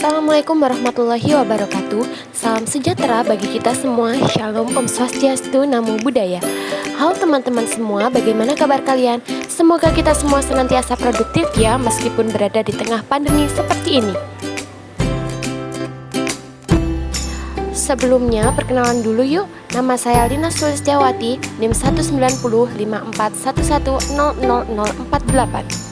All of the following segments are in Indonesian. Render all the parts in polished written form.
Assalamualaikum warahmatullahi wabarakatuh. Salam sejahtera bagi kita semua. Shalom, Om Swastiastu, Namo Buddhaya. Halo teman-teman semua, bagaimana kabar kalian? Semoga kita semua senantiasa produktif ya, meskipun berada di tengah pandemi seperti ini. Sebelumnya, perkenalan dulu yuk. Nama saya Lina Sulistiawati, NIM 1905411000048.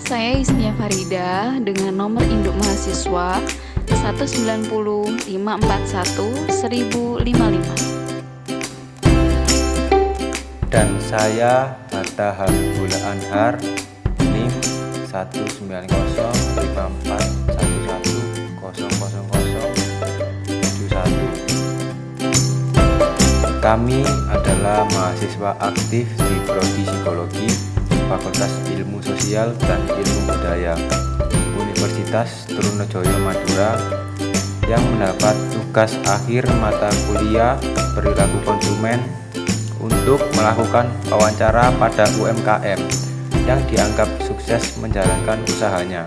Saya Isnia Farida dengan nomor induk mahasiswa 19054110055. Dan saya Hatta Habibullah Anhar, NIM 1905411000071. Kami adalah mahasiswa aktif di Prodi Psikologi, Fakultas Ilmu Sosial dan Ilmu Budaya, Universitas Trunojoyo Madura, yang mendapat tugas akhir mata kuliah perilaku konsumen untuk melakukan wawancara pada UMKM yang dianggap sukses menjalankan usahanya.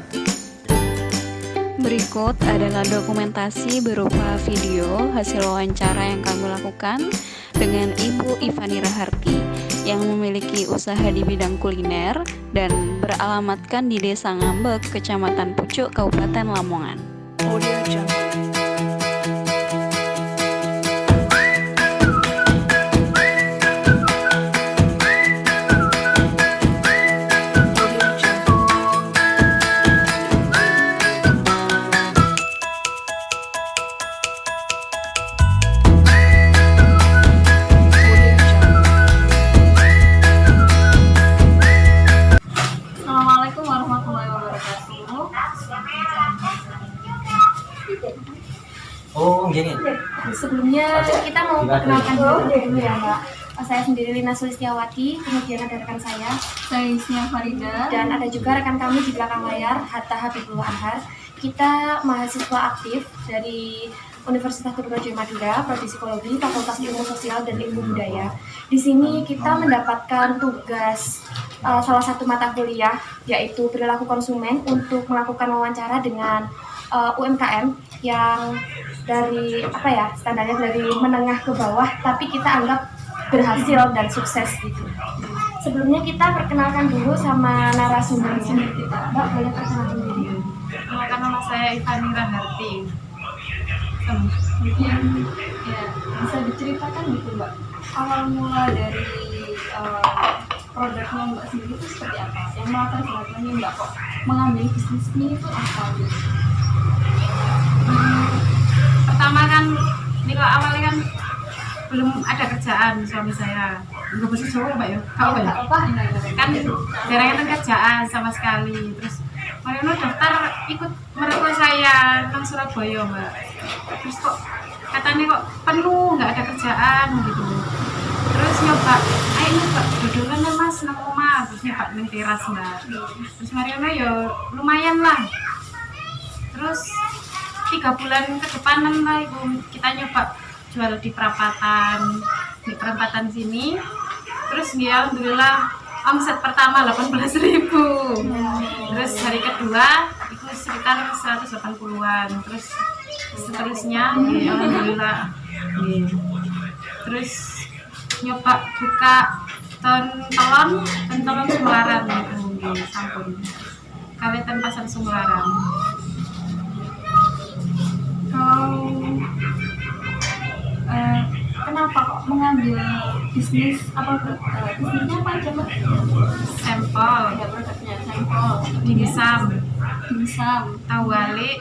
Berikut adalah dokumentasi berupa video hasil wawancara yang kami lakukan dengan Ibu Ivani Raharti yang memiliki usaha di bidang kuliner dan beralamatkan di Desa Ngambek, Kecamatan Pucuk, Kabupaten Lamongan. Assalamualaikum warahmatullahi wabarakatuh. Oh, gini. Sebelumnya kita mau perkenalkan dulu ya Mbak. Saya sendiri Lina Sulistiawati, kemudian ada rekan saya Isnia Farida, dan ada juga rekan kami di belakang layar, Hatta Habibullah Anhar. Kita mahasiswa aktif dari Universitas Trunojoyo Madura, Prodi Psikologi, Fakultas Ilmu Sosial dan Ilmu Budaya. Di sini kita mendapatkan tugas salah satu mata kuliah, yaitu perilaku konsumen, untuk melakukan wawancara dengan UMKM yang dari standarnya dari menengah ke bawah, tapi kita anggap berhasil dan sukses gitu. Sebelumnya kita perkenalkan dulu sama narasumber kita. Mbak, boleh perkenalkan diri? Nama saya Ivani Raharti. Ya, bisa diceritakan gitu Mbak, awal mula dari produknya Mbak sendiri itu seperti apa? Yang melatar belakangnya Mbak kok mengambil bisnis ini itu apa gitu? Pertama kan, ini kalau awalnya kan belum ada kerjaan suami saya. Nggak bisa jawab Mbak ya? Kau ya? Kan jarang ada kerjaan sama sekali. Terus Mariono daftar ikut mertua saya tentang Surabaya Mbak. Terus kok katanya kok penuh, nggak ada kerjaan gitu. Terus nyoba, ayo nyoba dodolan ya mas, nang rumah. Terus nyoba nang teras Mbak. Terus Mariono ya lumayan lah. Terus 3 bulan ke depanan lah ibu, kita nyoba jual di perempatan sini. Terus ya alhamdulillah omset pertama 18.000. Terus hari kedua itu sekitar 180-an. Terus seterusnya ya alhamdulillah. Terus nyoba buka telon Sumularan gitu, sampun. Kawetan Pasar Sumularan. Kenapa kok mengambil bisnis bisnisnya apa aja Mbak? Sampel, Ya, produknya sampel, dimsum, tahu wali,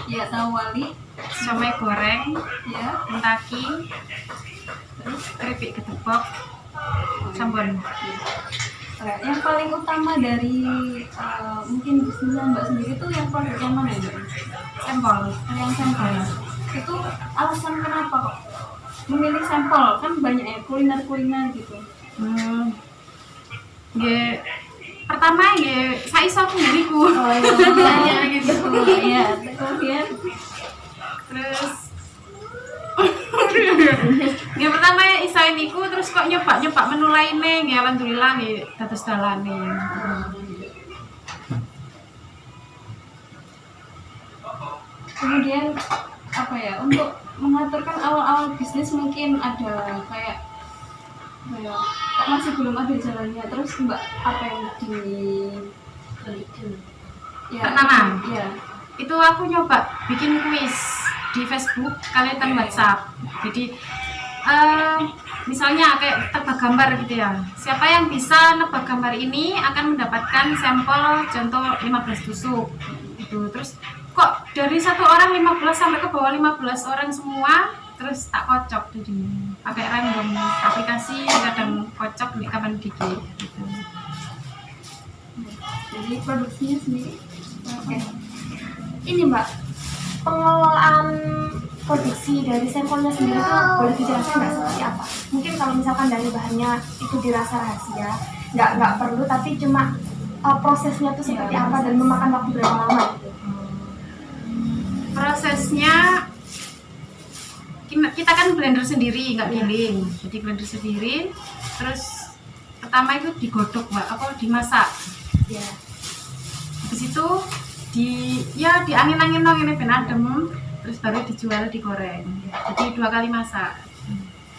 ya tahu wali, somai goreng, ya, mentaki, terus keripik gedebok, sampun. Yang paling utama dari mungkin bisnisnya Mbak sendiri itu yang produk yang mana ya? Sampel. Yang sampel. Itu alasan kenapa kok memilih sampel? Kan banyak ya kuliner gitu. Pertama saya iso sendiriku. Oh iya, gitu. Iya, kemudian Terus pertama iso niku, terus kok nyoba menu lainnya, alhamdulillah dados dalane. Kemudian apa ya, untuk mengaturkan awal-awal bisnis mungkin ada kayak kok masih belum ada jalannya, terus Mbak apa yang Pertama, ya itu aku nyoba bikin kuis di Facebook kalian WhatsApp. Jadi misalnya kayak tebak gambar gitu ya, siapa yang bisa nebak gambar ini akan mendapatkan sampel contoh 15 tusuk gitu. Terus kok dari satu orang 15 sampai ke bawah 15 orang semua, terus tak kocok jadi pakai random aplikasi, kadang kocok nih kapan dikit gitu. jadi produksinya sendiri. Oke. Ini Mbak, pengelolaan produksi dari sampelnya sendiri tuh boleh dijelaskan nggak seperti apa? Mungkin kalau misalkan dari bahannya itu dirasa rahasia, nggak perlu, tapi cuma prosesnya tuh seperti apa dan memakan waktu berapa lama? Prosesnya kita kan blender sendiri, nggak giling, jadi blender sendiri. Terus pertama itu digodok Mbak, dimasak. Ya. Habis itu di angin-angin dong ini ben adem, terus baru dijual digoreng. Jadi 2 kali masak.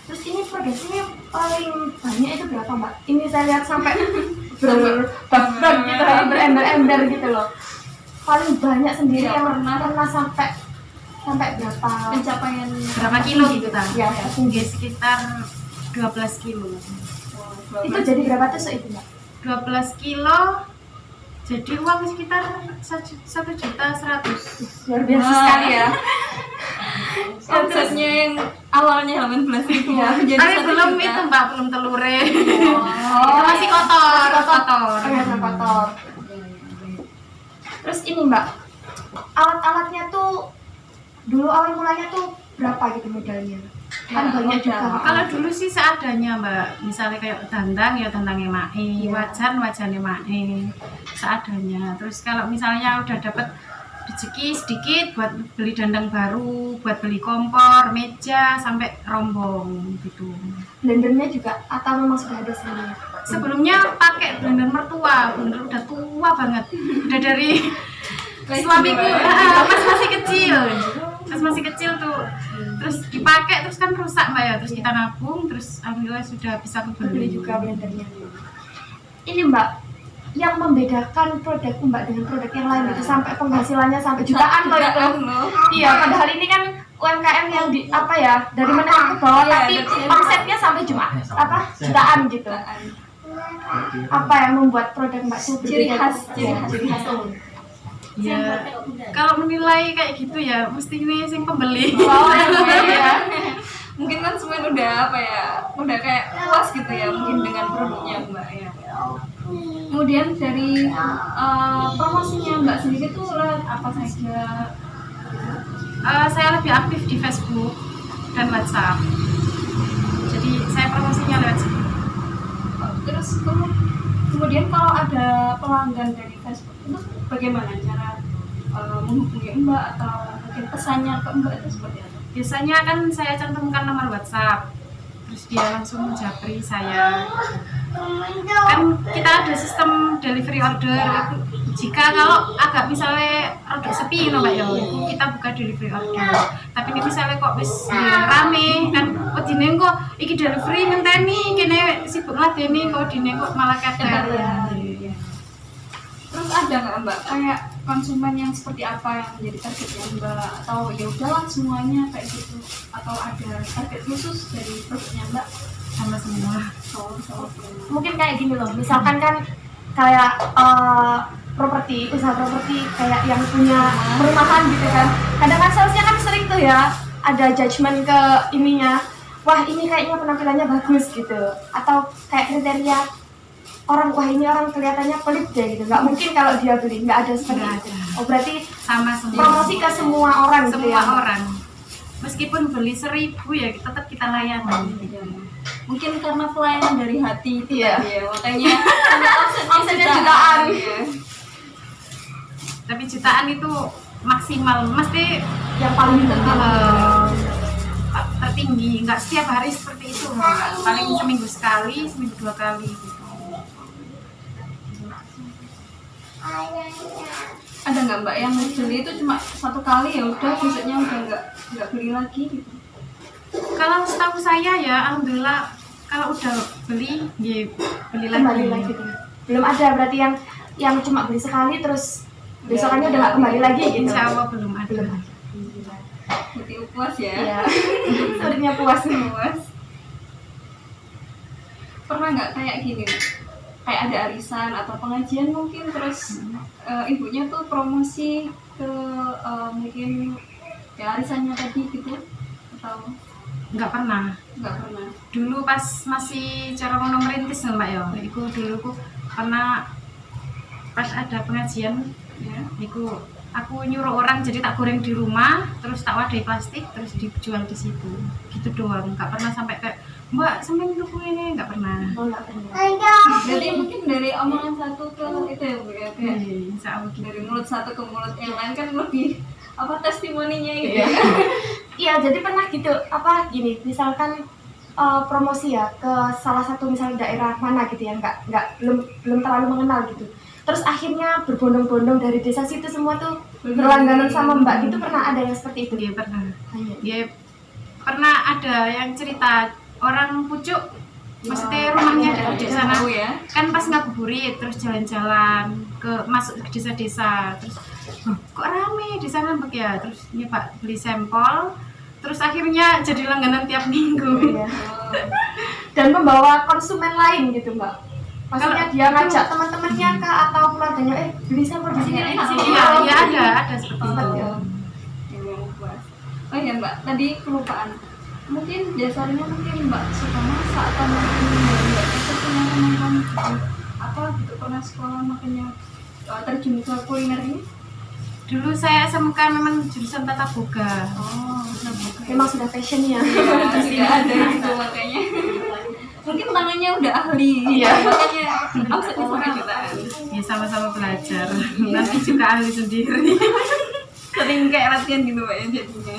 Terus ini produksinya paling banyak itu berapa Mbak? Ini saya lihat sampai berbak gitu, berember-ember gitu loh. Paling banyak sendiri yang pernah sampai berapa? Pencapaian Berapa kilo gitu kan? Ya, Sekitar 12 kilo. itu jadi berapa tusuk itu Mbak? 12 kilo jadi uang sekitar 1.100.000. Luar biasa sekali ya. omsetnya yang awalnya 18.000 jadi Tapi 1 belum juta. itu Mbak, belum telure. Oh, Itu masih kotor. kotor. Terus ini Mbak, alat-alatnya tuh dulu awal mulanya tuh berapa gitu modalnya? Kan banyak juga. Kalau dulu sih seadanya Mbak, misalnya kayak dandang ya dandangnya mae, wajannya mae, seadanya. Terus kalau misalnya udah dapat rezeki sedikit buat beli dandang baru, buat beli kompor, meja, sampai rombong gitu. Blendernya juga atau memang sudah ada sendiri? Sebelumnya pakai blender mertua, blender udah tua banget, udah dari suamiku pas masih kecil tuh, terus dipakai terus kan rusak Mbak ya, terus kita nabung, terus alhamdulillah sudah bisa Beli kebeli juga blendernya. Ini Mbak, yang membedakan produk Mbak dengan produk yang lain itu sampai penghasilannya sampai jutaan loh itu. Iya, padahal ini kan UMKM yang dari menengah ke bawah, tapi omsetnya sampai jutaan gitu. Apa yang membuat produk Mbak itu Ciri khas. Ya, kalau menilai kayak gitu ya mesti ini sing pembeli. Mungkin kan semuanya udah kayak puas gitu ya mungkin dengan produknya Mbak ya. Kemudian dari promosinya Mbak sendiri tuh lewat apa saja? Saya lebih aktif di Facebook dan WhatsApp, jadi saya promosinya lewat situ. Terus kemudian kalau ada pelanggan dari Facebook itu bagaimana cara menghubungi Mbak atau mungkin pesannya ke Mbak itu seperti apa? Biasanya kan saya cantumkan nomor WhatsApp, terus dia langsung japri saya. Kan kita ada sistem delivery order. Jika kalau agak misalnya agak sepi Mbak ya, kita buka delivery order. Tapi ini misalnya kok wis rame kan, dine kok iki delivery ngenteni kene sibuk ladeni, kok dine kok malah keter. Terus ada nggak Mbak kayak konsumen yang seperti apa yang menjadi targetnya Mbak, atau ya udahlah semuanya kayak gitu, atau ada target khusus dari produknya Mbak? Sama semua. Mungkin kayak gini loh, misalkan kan kayak usaha properti kayak yang punya perumahan gitu kan, kadang kan salesnya kan sering tuh ya ada judgement ke ininya, wah ini kayaknya penampilannya bagus gitu, atau kayak kriteria orang, wah ini orang kelihatannya pelit deh gitu, nggak mungkin kalau dia beli, nggak ada seperti itu. Oh berarti Sama semua. promosi ke semua orang gitu Semua ya? orang. Meskipun beli 1.000 ya tetap kita layani. Mungkin karena pelayanan dari hati itu Iya. tadi ya, makanya Omsetnya jutaan. ya. Tapi jutaan itu maksimal, mesti Yang paling tinggi. tertinggi, nggak setiap hari seperti itu, paling seminggu sekali, seminggu 2 kali gitu. Ada nggak Mbak yang beli itu cuma satu kali ya udah besoknya udah nggak beli lagi gitu? Kalau setahu saya ya alhamdulillah kalau udah beli ya beli Kembali lagi. lagi tuh. Belum ada berarti yang cuma beli sekali terus besokannya udah nggak kembali lagi gitu. Insya Allah belum ada. Belum ada. Berarti puas ya? Iya. Sebenarnya puas nih. Puas. Pernah nggak kayak gini? Kayak ada arisan atau pengajian mungkin terus ibunya tuh promosi ke mungkin ya arisannya tadi gitu atau Nggak pernah. nggak pernah? Dulu pas masih cara ngono merintis lho, Mbak ya. Iku dulu ku pernah pas ada pengajian Ya. iku aku nyuruh orang jadi tak goreng di rumah terus tak wadai plastik terus dijual di situ. Gitu doang. Nggak pernah sampai kayak Mbak sampean tuku ini nggak pernah. Oh, nggak pernah. Jadi mungkin dari omongan satu ke itu ya Bu ya kayak Insya Allah gitu. dari mulut satu ke mulut yang lain kan lebih apa testimoninya gitu Iya. ya. Iya, jadi pernah gitu apa gini, misalkan promosi ya ke salah satu misalnya daerah mana gitu ya, belum terlalu mengenal gitu. Terus akhirnya berbondong-bondong dari desa situ semua tuh berlangganan sama Mbak gitu, pernah ada yang seperti itu? Dia pernah. Iya. Dia pernah ada yang cerita orang Pucuk, maksudnya rumahnya di sana Tahu ya. kan pas ngabuburit terus jalan-jalan masuk ke desa-desa terus "Loh, kok rame di sana Mbak ya?" Terus nyoba beli sampel terus akhirnya jadi langganan tiap minggu. Iya. Dan membawa konsumen lain gitu Mbak. Maksudnya Kalau dia ngajak teman-temannya kah atau keluarganya beli sampel di sini enak. Iya, iya ada seperti itu. Oh, memang puas. Oh ya Mbak, tadi kelupaan. Mungkin dasarnya mungkin Mbak suka masak atau mungkin Mbak itu punya teman apa gitu pernah sekolah makanya terjun ke kuliner ini? Dulu saya SMK memang jurusan tata boga. Oh, Memang sudah passionnya. ya, sudah ada gitu makanya. Mungkin tangannya udah ahli. Iya. Makanya omset sama kita. Ya sama-sama belajar. Nanti juga ahli sendiri. Sering kayak latihan gitu Mbak ya jadinya.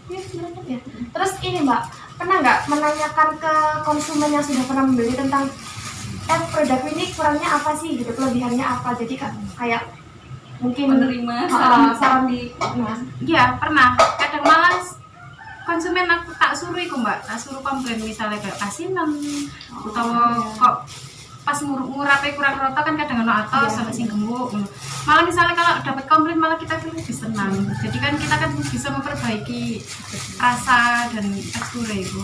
Ya, bener ya. Terus ini Mbak, pernah nggak menanyakan ke konsumen yang sudah pernah membeli tentang produk ini kurangnya apa sih gitu, kelebihannya apa? Jadi kayak mungkin Menerima saran di Iya pernah. Kadang malah konsumen aku tak suruh iku Mbak, tak suruh komplain misalnya kayak kasinan utawa kok pas ngurape kurang rata kan kadang ono atos sampai sing gembuk. Malah misalnya kalau dapat komplain malah kita lebih senang. Jadi kan kita kan bisa memperbaiki rasa dan tekstur itu.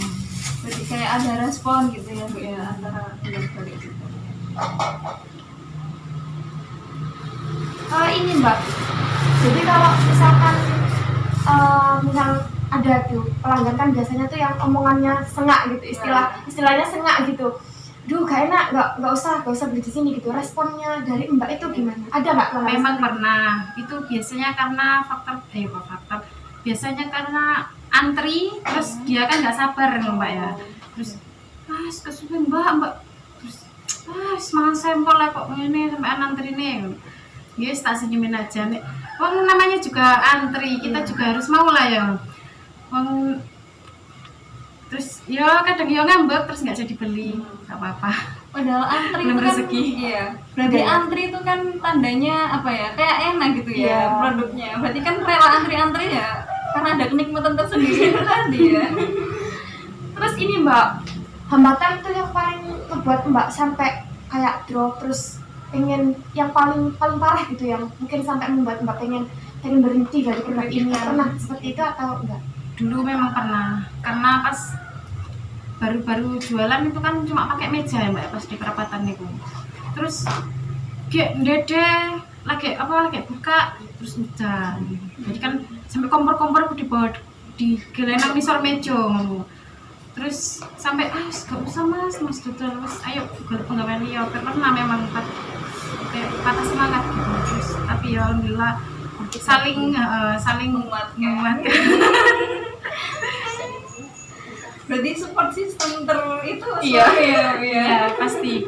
berarti kayak ada respon gitu ya Bu ya antara balik gitu. ini Mbak, jadi kalau misalkan misal ada tuh pelanggan kan biasanya tuh yang omongannya sengak gitu, istilahnya sengak gitu. Duh, gak enak, nggak usah beli di sini gitu. Responnya dari Mbak itu gimana? Ada nggak pelanggan? Memang pernah. Itu biasanya karena faktor. Biasanya karena antri, terus dia kan nggak sabar nih Mbak ya. Terus, mas kesuwen Mbak. Terus, mangan sampel lah kok ini sampai antri nih. Yes, tak senyumin aja nih. Wong namanya juga antri, kita juga harus mau lah ya. Wong terus ya kadang ya ngambek terus nggak jadi beli, nggak apa-apa. Padahal antri Belum itu kan rezeki. iya. Berarti antri itu kan tandanya apa ya? Kayak enak gitu ya Iya. produknya. Berarti kan rela antri-antri ya karena ada kenikmatan tersendiri itu tadi ya. Terus ini Mbak, hambatan tuh yang paling membuat Mbak sampai kayak drop terus pengen yang paling parah gitu, yang mungkin sampai membuat Mbak pengen berhenti dari produk ini. Pernah seperti itu atau enggak? Dulu memang pernah, karena pas baru-baru jualan itu kan cuma pakai meja ya Mbak, pas di perapatan itu. Terus kayak dede lagi buka terus hujan. Jadi kan sampai kompor-kompor aku dibawa di gelenang nisor meja ngono. Terus sampai gak usah mas tutul mas, ayo penggawean liya. Pernah memang kayak patah semangat gitu. Terus tapi ya alhamdulillah saling menguatkan. Berarti support system itu Iya, ya. pasti.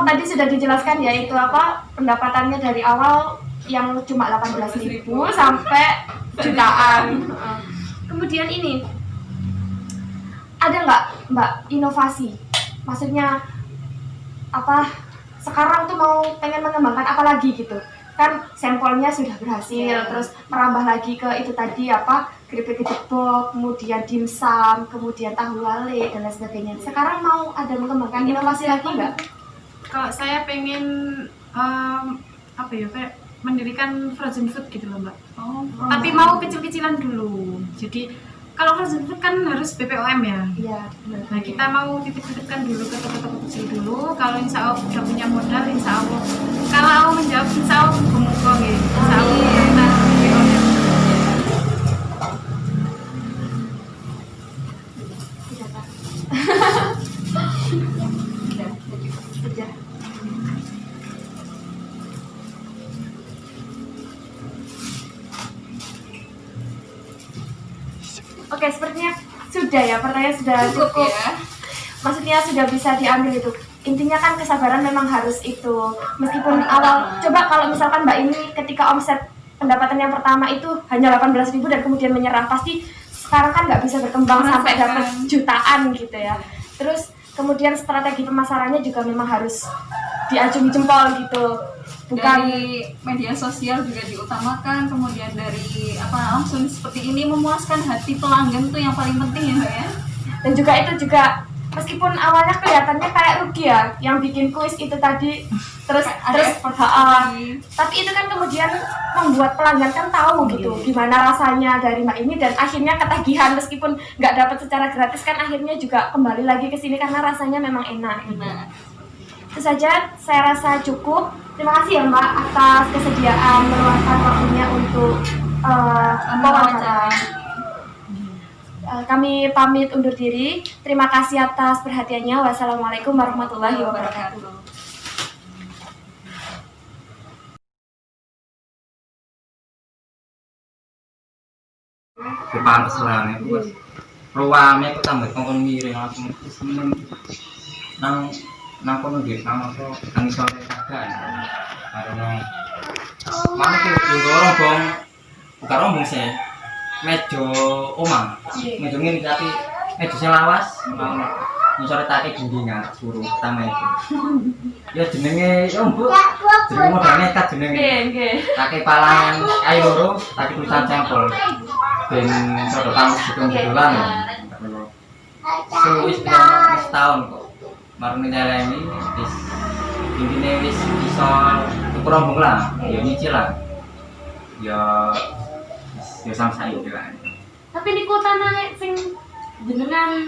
Tadi sudah dijelaskan ya itu apa pendapatannya dari awal yang cuma 18.000 sampai jutaan. Kemudian ini ada nggak Mbak inovasi? Maksudnya apa sekarang tuh mau pengen mengembangkan apa lagi gitu kan, sampelnya sudah berhasil, terus merambah lagi ke itu tadi apa, keripik gedebok, kemudian dimsum, kemudian tahu lale dan lain sebagainya. Sekarang mau ada mengembangkan inovasi lagi nggak? Kalau saya pengen apa ya, kayak mendirikan frozen food gitu loh Mbak. Tapi mau kecil-kecilan dulu. Jadi kalau frozen food kan harus BPOM ya. Iya. Nah kita mau titip-titipkan dulu ke toko-toko kecil dulu. Kalau insya Allah udah punya modal, insya Allah. Kalau menjawab insya Allah muka gitu. Insya Allah kita BPOM ya. Sudah, Pak. Sudah. Oke, sepertinya sudah ya, pertanyaan sudah cukup. ya. Maksudnya sudah bisa diambil itu. Intinya kan kesabaran memang harus itu. Meskipun awal, coba kalau misalkan Mbak ini ketika omset pendapatan yang pertama itu hanya 18.000 dan kemudian menyerah, pasti sekarang kan nggak bisa berkembang sampai dapat jutaan gitu ya. Terus kemudian strategi pemasarannya juga memang harus diacungi jempol gitu. Bukan Dari media sosial juga diutamakan, kemudian dari apa langsung seperti ini memuaskan hati pelanggan tuh yang paling penting ya Mbak ya. dan juga itu juga meskipun awalnya kelihatannya kayak rugi ya yang bikin kuis itu tadi terus effort tapi itu kan kemudian membuat pelanggan kan tahu gitu gimana rasanya dari Mbak ini dan akhirnya ketagihan meskipun nggak dapat secara gratis kan akhirnya juga kembali lagi ke sini karena rasanya memang enak gitu. Itu saja saya rasa cukup. Terima kasih ya Mbak atas kesediaan meluangkan waktunya untuk wawancara. Kami pamit undur diri. Terima kasih atas perhatiannya. Wassalamualaikum warahmatullahi wabarakatuh. Pantes lah nih bos. Ruangnya aku tambah kongkong miring langsung seneng. Nang kono nggih nang apa nang sore kagak. Karena mana ki dorong bong. Bukan rombong sih. Mejo omang. Mejo ngene tapi mejo sing lawas nang sore take gendingan suruh pertama itu. Ya jenenge ya Mbok. Jenenge modal nekat jenenge. Nggih. Take palangan air loro, take tulisan sampel. Ben sodokan sedang-sedolan. Wis tahun kok. Marune nyaleni wis intine wis bisa rombong lah, ya nyicil lah. Ya sama saiki lah. Tapi niku tanah sing jenengan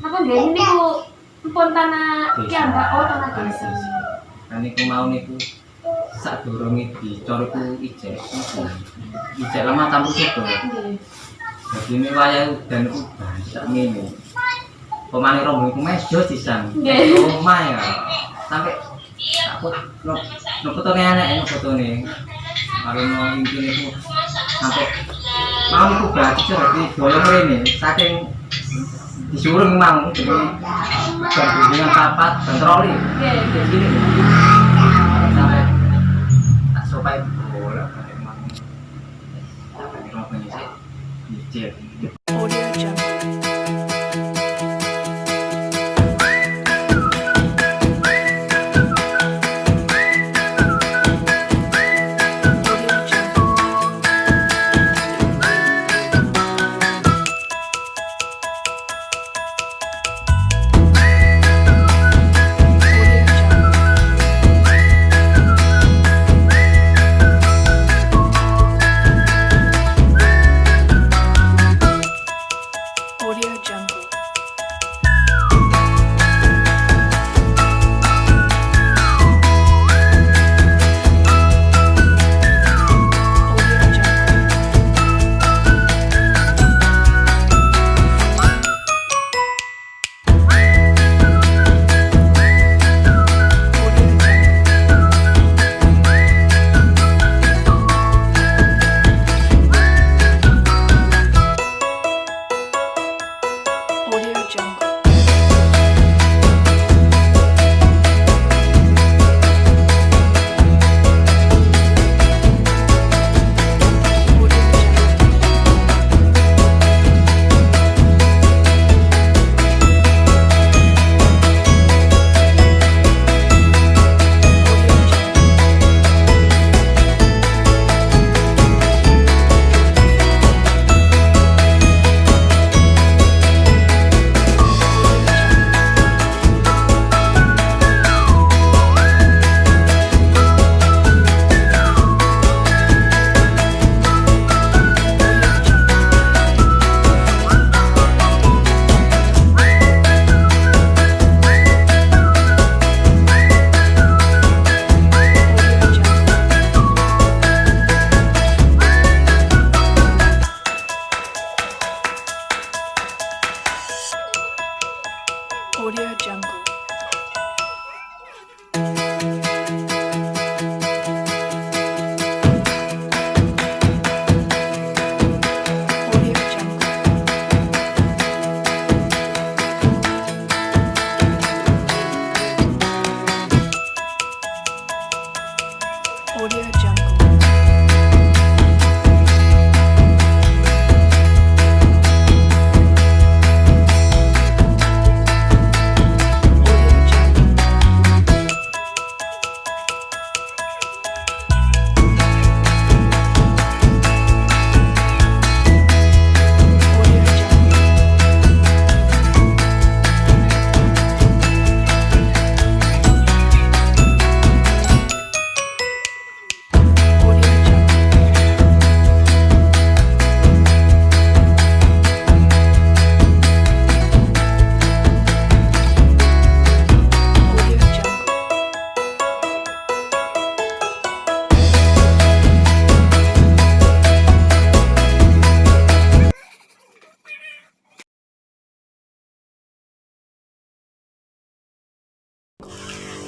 napa nggih niku pun tanah iki Mbak, oh tanah desa. Kan niku mau niku sadurunge dicor iku ijek. Ijek lemah campur sedo. Nggih. Jadi ini wayah udan iku banyak ngene. Pemane rombong iku mejo sisan. Omah ya. Sampai aku no fotone anak fotone. Kalau mau intine iku sampai mau iku berarti jadi doyo mrene saking disuruh mau jadi dengan papat dan troli. Nggih. Jadi sampai tak sopai bola emang. Sampai di rombong sih. Nyicil. Audio Jungle.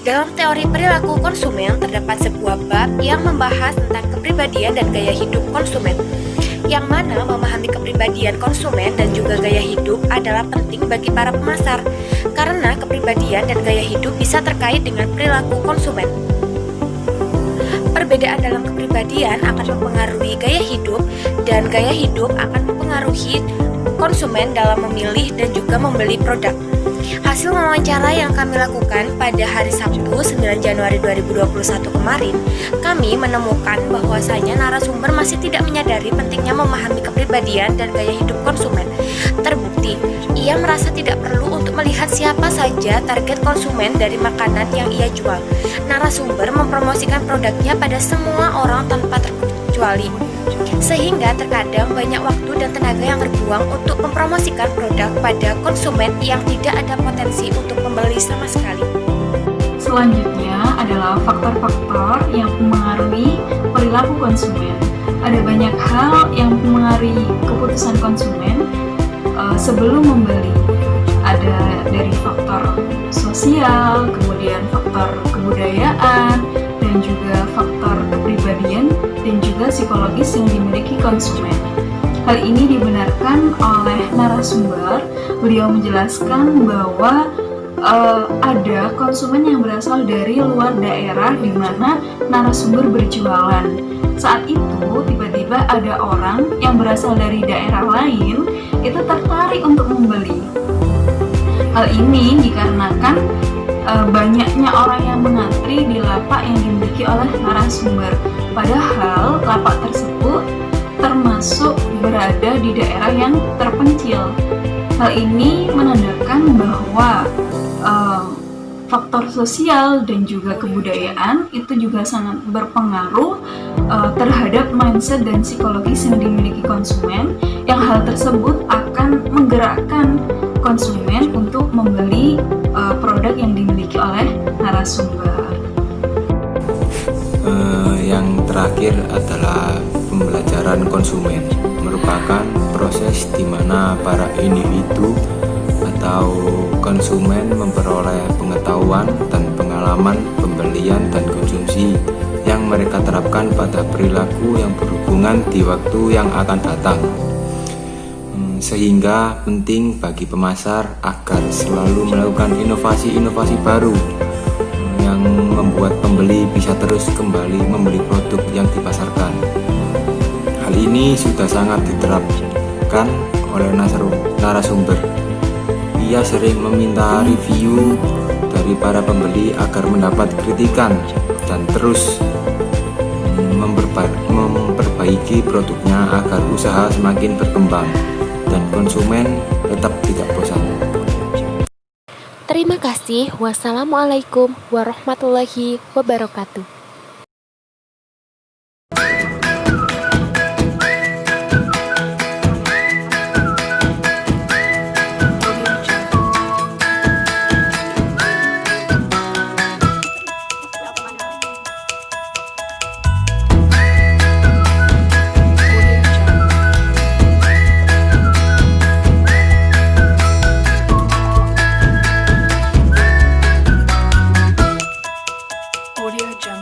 Dalam teori perilaku konsumen terdapat sebuah bab yang membahas tentang kepribadian dan gaya hidup konsumen, yang mana memahami kepribadian konsumen dan juga gaya hidup adalah penting bagi para pemasar, karena kepribadian dan gaya hidup bisa terkait dengan perilaku konsumen. Perbedaan dalam kepribadian akan mempengaruhi gaya hidup, dan gaya hidup akan mempengaruhi konsumen dalam memilih dan juga membeli produk. Hasil wawancara yang kami lakukan pada hari Sabtu 9 Januari 2021 kemarin, kami menemukan bahwasanya narasumber masih tidak menyadari pentingnya memahami kepribadian dan gaya hidup konsumen. Terbukti, ia merasa tidak perlu untuk melihat siapa saja target konsumen dari makanan yang ia jual. Narasumber mempromosikan produknya pada semua orang tanpa terkecuali, sehingga terkadang banyak waktu dan tenaga yang terbuang untuk mempromosikan produk pada konsumen yang tidak ada potensi untuk membeli sama sekali. Selanjutnya adalah faktor-faktor yang mempengaruhi perilaku konsumen. Ada banyak hal yang mempengaruhi keputusan konsumen sebelum membeli. Ada dari faktor sosial, kemudian faktor kebudayaan, dan juga faktor kepribadian dan juga psikologis yang dimiliki konsumen. Hal ini dibenarkan oleh narasumber. Beliau menjelaskan bahwa ada konsumen yang berasal dari luar daerah di mana narasumber berjualan. Saat itu tiba-tiba ada orang yang berasal dari daerah lain itu tertarik untuk membeli. Hal ini dikarenakan banyaknya orang yang mengantri di lapak yang dimiliki oleh narasumber. Padahal lapak tersebut termasuk berada di daerah yang terpencil. Hal ini menandakan bahwa faktor sosial dan juga kebudayaan itu juga sangat berpengaruh terhadap mindset dan psikologis yang dimiliki konsumen, yang hal tersebut akan menggerakkan konsumen untuk membeli produk yang dimiliki oleh narasumber. Yang terakhir adalah pembelajaran konsumen, merupakan proses di mana para individu atau konsumen memperoleh pengetahuan dan pengalaman pembelian dan konsumsi yang mereka terapkan pada perilaku yang berhubungan di waktu yang akan datang. Sehingga penting bagi pemasar agar selalu melakukan inovasi-inovasi baru yang membuat pembeli bisa terus kembali membeli produk yang dipasarkan. Hal ini sudah sangat diterapkan oleh narasumber. Ia sering meminta review dari para pembeli agar mendapat kritikan dan terus memperbaiki produknya agar usaha semakin berkembang dan konsumen tetap tidak bosan. Terima kasih. Wassalamualaikum warahmatullahi wabarakatuh.